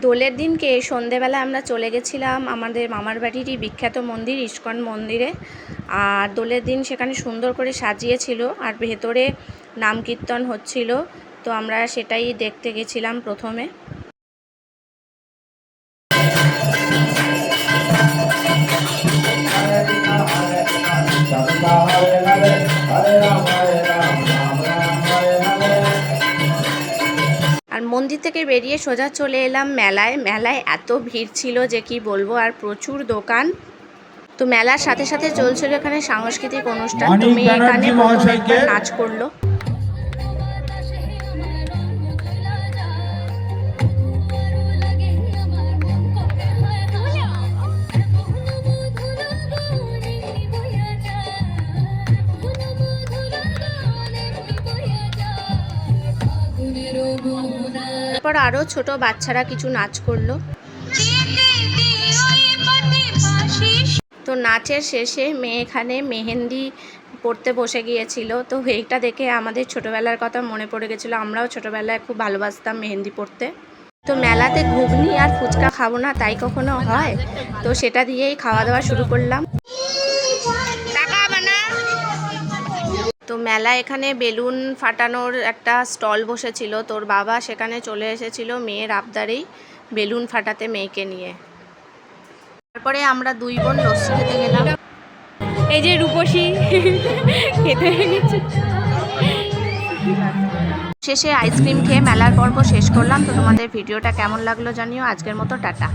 দোলের দিনকে সন্ধেবেলা আমরা চলে গেছিলাম আমাদের মামার বাড়িরই বিখ্যাত মন্দির ইস্কন মন্দিরে। আর দোলের দিন সেখানে সুন্দর করে সাজিয়েছিল আর ভেতরে নাম কীর্তন হচ্ছিল, তো আমরা সেটাই দেখতে গেছিলাম প্রথমে। আর মন্দির থেকে বেরিয়ে সোজা চলে এলাম মেলায়। মেলায় এত ভিড় ছিল যে কি বলবো, আর প্রচুর দোকান। তো মেলার সাথে সাথে চলছিল এখানে সাংস্কৃতিক অনুষ্ঠান। তো মেয়ে এখানে প্রথম একবার নাচ করলো। তারপর আরো ছোট বাচ্চারা কিছু নাচ করলো। তো নাচের শেষে মেয়ে এখানে মেহেন্দি পড়তে বসে গিয়েছিল। তো এইটা দেখে আমাদের ছোটবেলার কথা মনে পড়ে গেছিলো, আমরাও ছোটবেলায় খুব ভালোবাসতাম মেহেন্দি পড়তে। তো মেলাতে ঘুগনি আর ফুচকা খাবো না তাই কখনো হয়, তো সেটা দিয়েই খাওয়া দাওয়া শুরু করলাম। তো মেলা এখানে বেলুন ফাটানোর একটা স্টল বসেছিল, তোর বাবা সেখানে চলে এসেছিল মেয়ের আবদারেই বেলুন ফাটাতে মেয়েকে নিয়ে। তারপরে আমরা দুই বোন লস্যি খেতে গেলাম। এই যে রূপসী খেতে গেছে। শেষে আইসক্রিম খেয়ে মেলার পর্ব শেষ করলাম। তো তোমাদের ভিডিওটা কেমন লাগলো জানিও। আজকের মতো টাটা।